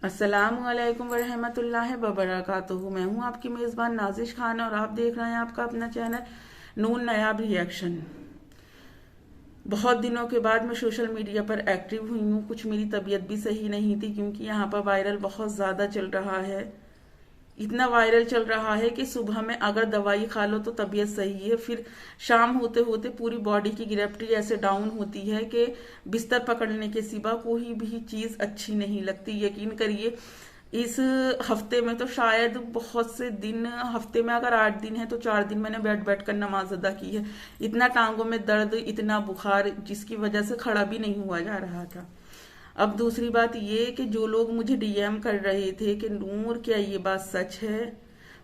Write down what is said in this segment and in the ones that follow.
अस्सलामुअलैकुम वरहमतुल्लाहि वबरकातुहू। मैं हूं आपकी मेज़बान नाजिश खान और आप देख रहे हैं आपका अपना चैनल नून नायाब रिएक्शन। बहुत दिनों के बाद मैं सोशल मीडिया पर एक्टिव हुई हूं। कुछ मेरी तबीयत भी सही नहीं थी क्योंकि यहाँ पर वायरल बहुत ज़्यादा चल रहा है। इतना वायरल चल रहा है कि सुबह में अगर दवाई खा लो तो तबीयत सही है, फिर शाम होते होते पूरी बॉडी की ग्रेविटी ऐसे डाउन होती है कि बिस्तर पकड़ने के सिवा कोई भी चीज अच्छी नहीं लगती। यकीन करिए, इस हफ्ते में तो शायद बहुत से दिन, हफ्ते में अगर 8 दिन है तो 4 दिन मैंने बैठ बैठ कर नमाज अदा की है। इतना टांगों में दर्द, इतना बुखार, जिसकी वजह से खड़ा भी नहीं हुआ जा रहा था। अब दूसरी बात ये कि जो लोग मुझे डीएम कर रहे थे कि नूर क्या ये बात सच है,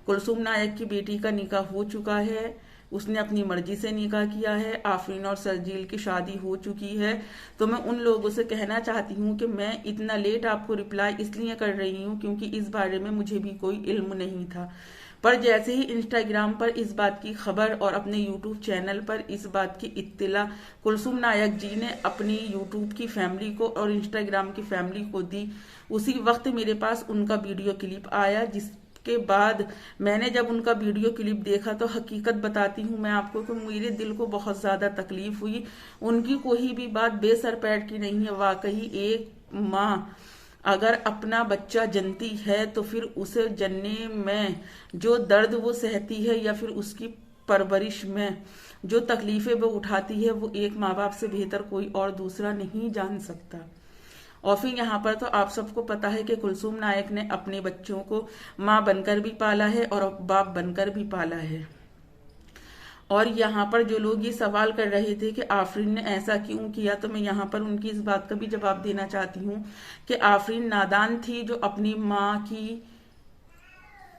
कुलसुम नायक की बेटी का निकाह हो चुका है, उसने अपनी मर्जी से निकाह किया है, आफरीन और सरजील की शादी हो चुकी है, तो मैं उन लोगों से कहना चाहती हूँ कि मैं इतना लेट आपको रिप्लाई इसलिए कर रही हूँ क्योंकि इस बारे में मुझे भी कोई इल्म नहीं था। पर जैसे ही इंस्टाग्राम पर इस बात की खबर और अपने यूट्यूब चैनल पर इस बात की इत्तला कुलसुम नायक जी ने अपनी यूट्यूब की फैमिली को और इंस्टाग्राम की फैमिली को दी, उसी वक्त मेरे पास उनका वीडियो क्लिप आया। जिसके बाद मैंने जब उनका वीडियो क्लिप देखा तो हकीकत बताती हूँ मैं आपको कि मेरे दिल को बहुत ज्यादा तकलीफ हुई। उनकी कोई भी बात बेसर पैर की नहीं है। वाकई एक माँ अगर अपना बच्चा जनती है तो फिर उसे जनने में जो दर्द वो सहती है या फिर उसकी परवरिश में जो तकलीफें वो उठाती है, वो एक माँ बाप से बेहतर कोई और दूसरा नहीं जान सकता। और फिर यहाँ पर तो आप सबको पता है कि कुलसुम नायक ने अपने बच्चों को माँ बनकर भी पाला है और बाप बनकर भी पाला है। और यहाँ पर जो लोग ये सवाल कर रहे थे कि आफरीन ने ऐसा क्यों किया, तो मैं यहाँ पर उनकी इस बात का भी जवाब देना चाहती हूँ कि आफरीन नादान थी जो अपनी माँ की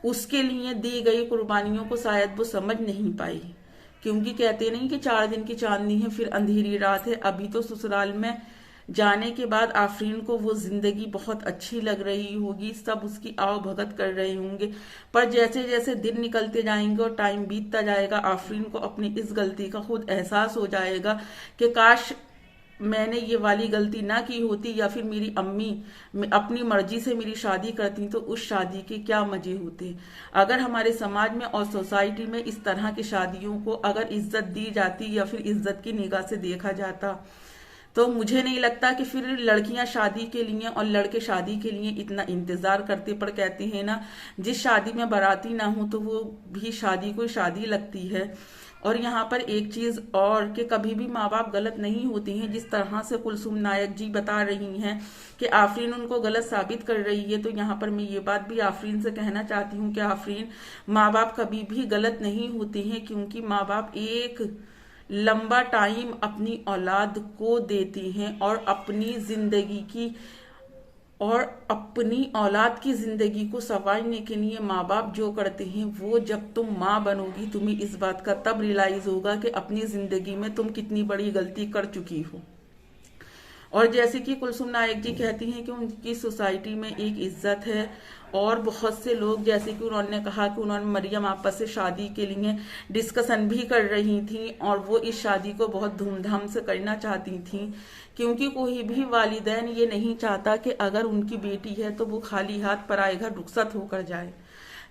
उसके लिए दी गई कुर्बानियों को शायद वो समझ नहीं पाई। क्योंकि कहते नहीं कि 4 दिन की चांदनी है फिर अंधेरी रात है। अभी तो ससुराल में जाने के बाद आफरीन को वो जिंदगी बहुत अच्छी लग रही होगी, सब उसकी आओ भगत कर रहे होंगे। पर जैसे जैसे दिन निकलते जाएंगे और टाइम बीतता जाएगा, आफरीन को अपनी इस गलती का खुद एहसास हो जाएगा कि काश मैंने ये वाली गलती ना की होती या फिर मेरी अम्मी अपनी मर्जी से मेरी शादी करती तो उस शादी के क्या मजे होते। अगर हमारे समाज में और सोसाइटी में इस तरह की शादियों को अगर इज्जत दी जाती या फिर इज्जत की निगाह से देखा जाता तो मुझे नहीं लगता कि फिर लड़कियां शादी के लिए और लड़के शादी के लिए इतना इंतजार करते। पर कहते हैं ना, जिस शादी में बाराती ना हो तो वो भी शादी कोई शादी लगती है। और यहाँ पर एक चीज और कि कभी भी माँ बाप गलत नहीं होती हैं। जिस तरह से कुलसुम नायक जी बता रही हैं कि आफरीन उनको गलत साबित कर रही है, तो यहाँ पर मैं ये बात भी आफरीन से कहना चाहती हूँ कि आफरीन, माँ बाप कभी भी गलत नहीं होते हैं क्योंकि माँ बाप एक लंबा टाइम अपनी औलाद को देते हैं और अपनी औलाद की जिंदगी को संवारने के लिए माँ बाप जो करते हैं, वो जब तुम माँ बनोगी तुम्हें इस बात का तब रियलाइज होगा कि अपनी जिंदगी में तुम कितनी बड़ी गलती कर चुकी हो। और जैसे कि कुलसुम नायक जी कहती हैं कि उनकी सोसाइटी में एक इज्जत है और बहुत से लोग, जैसे कि उन्होंने कहा कि उन्होंने मरियम आपस से शादी के लिए डिस्कशन भी कर रही थी और वो इस शादी को बहुत धूमधाम से करना चाहती थी क्योंकि कोई भी वालिदैन ये नहीं चाहता कि अगर उनकी बेटी है तो वो खाली हाथ पराए घर रुखसत होकर जाए।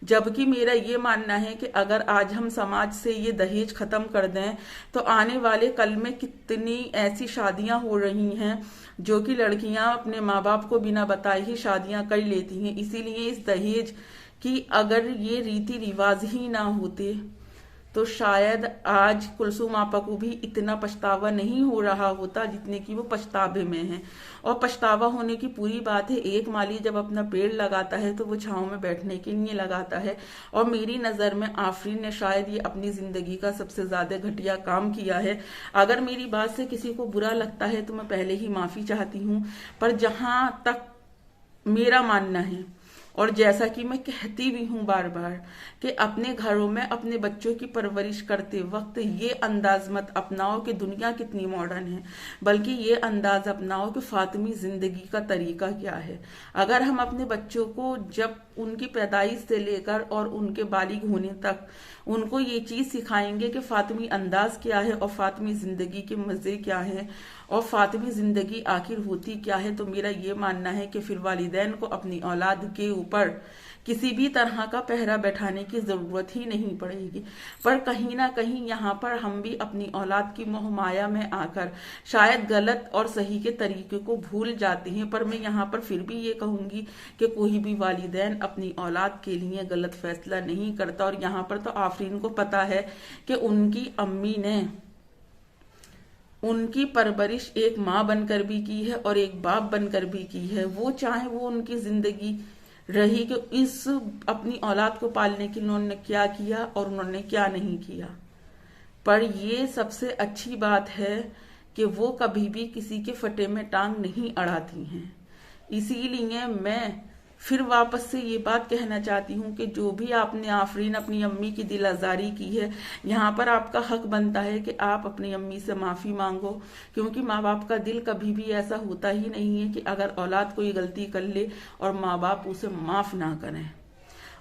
जबकि मेरा ये मानना है कि अगर आज हम समाज से ये दहेज खत्म कर दें तो आने वाले कल में कितनी ऐसी शादियां हो रही हैं जो कि लड़कियां अपने माँ बाप को बिना बताए ही शादियां कर लेती हैं। इसीलिए इस दहेज की अगर ये रीति रिवाज ही ना होते तो शायद आज कुलसुम आपा को भी इतना पछतावा नहीं हो रहा होता जितने की वो पछतावे में है। और पछतावा होने की पूरी बात है, एक माली जब अपना पेड़ लगाता है तो वो छांव में बैठने के लिए लगाता है। और मेरी नजर में आफरीन ने शायद ये अपनी जिंदगी का सबसे ज्यादा घटिया काम किया है। अगर मेरी बात से किसी को बुरा लगता है तो मैं पहले ही माफी चाहती हूँ। पर जहां तक मेरा मानना है और जैसा कि मैं कहती भी हूं बार बार कि अपने घरों में अपने बच्चों की परवरिश करते वक्त ये अंदाज मत अपनाओ कि दुनिया कितनी मॉडर्न है, बल्कि ये अंदाज अपनाओ कि फातिमी जिंदगी का तरीका क्या है। अगर हम अपने बच्चों को जब उनकी पैदाइश से लेकर और उनके बालिग होने तक उनको ये चीज सिखाएंगे कि फातिमी अंदाज क्या है और फातिमी जिंदगी के मजे क्या है और फातिमी जिंदगी आखिर होती क्या है, तो मेरा ये मानना है कि फिर वालिदैन को अपनी औलाद के ऊपर किसी भी तरह का पहरा बैठाने की जरूरत ही नहीं पड़ेगी। पर कहीं ना कहीं यहाँ पर हम भी अपनी औलाद की मोह माया में आकर शायद गलत और सही के तरीके को भूल जाते हैं। पर मैं यहाँ पर फिर भी ये कहूंगी कि कोई भी वालिदैन अपनी औलाद के लिए गलत फैसला नहीं करता। और यहाँ पर तो आफरीन को पता है कि उनकी अम्मी ने उनकी परवरिश एक माँ बनकर भी की है और एक बाप बनकर भी की है। वो चाहे वो उनकी जिंदगी रही कि इस अपनी औलाद को पालने के लिए उन्होंने क्या किया और उन्होंने क्या नहीं किया, पर ये सबसे अच्छी बात है कि वो कभी भी किसी के फटे में टांग नहीं अड़ाती हैं। इसीलिए मैं फिर वापस से ये बात कहना चाहती हूँ कि जो भी आपने आफरीन अपनी अम्मी की दिल आजारी की है, यहाँ पर आपका हक बनता है कि आप अपनी अम्मी से माफी मांगो, क्योंकि माँ बाप का दिल कभी भी ऐसा होता ही नहीं है कि अगर औलाद कोई गलती कर ले और माँ बाप उसे माफ ना करें।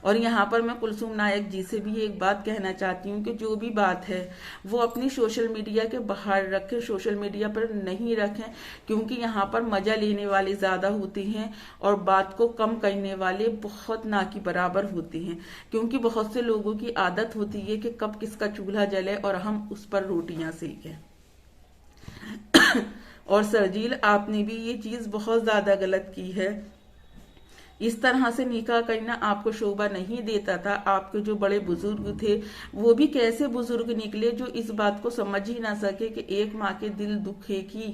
और यहाँ पर मैं कुलसूम नायक जी से भी एक बात कहना चाहती हूँ कि जो भी बात है वो अपनी सोशल मीडिया के बाहर रखें, सोशल मीडिया पर नहीं रखें, क्योंकि यहाँ पर मजा लेने वाले ज्यादा होते हैं और बात को कम करने वाले बहुत ना की बराबर होते हैं। क्योंकि बहुत से लोगों की आदत होती है कि कब किसका चूल्हा जले और हम उस पर रोटियां सेकें। और सरजील, आपने भी ये चीज बहुत ज्यादा गलत की है। इस तरह से निकाह करना आपको शोभा नहीं देता था। आपके जो बड़े बुजुर्ग थे वो भी कैसे बुजुर्ग निकले जो इस बात को समझ ही ना सके कि एक माँ के दिल दुखे की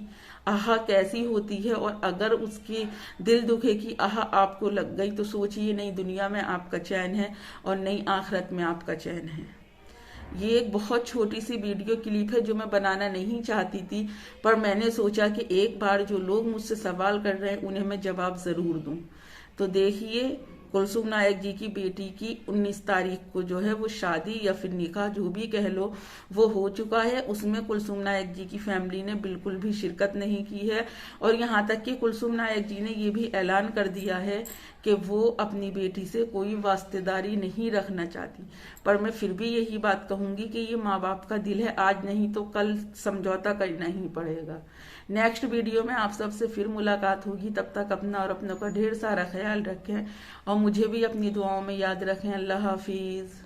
आह कैसी होती है, और अगर उसकी दिल दुखे की आह आपको लग गई तो सोचिए नई दुनिया में आपका चैन है और नई आखिरत में आपका चैन है। ये एक बहुत छोटी सी वीडियो क्लिप है जो मैं बनाना नहीं चाहती थी, पर मैंने सोचा कि एक बार जो लोग मुझसे सवाल कर रहे हैं उन्हें मैं जवाब जरूर दूं। तो देखिए, कुलसूम नायक जी की बेटी की 19 तारीख को जो है वो शादी या फिर निकाह जो भी कह लो वो हो चुका है। उसमें कुलसूम नायक जी की फैमिली ने बिल्कुल भी शिरकत नहीं की है और यहाँ तक कि कुलसूम नायक जी ने ये भी ऐलान कर दिया है कि वो अपनी बेटी से कोई वास्तेदारी नहीं रखना चाहती। पर मैं फिर भी यही बात कहूंगी कि ये माँ बाप का दिल है, आज नहीं तो कल समझौता करना ही पड़ेगा। नेक्स्ट वीडियो में आप सबसे फिर मुलाकात होगी। तब तक अपना और अपनों का ढेर सारा ख्याल रखें और मुझे भी अपनी दुआओं में याद रखें। अल्लाह हाफिज।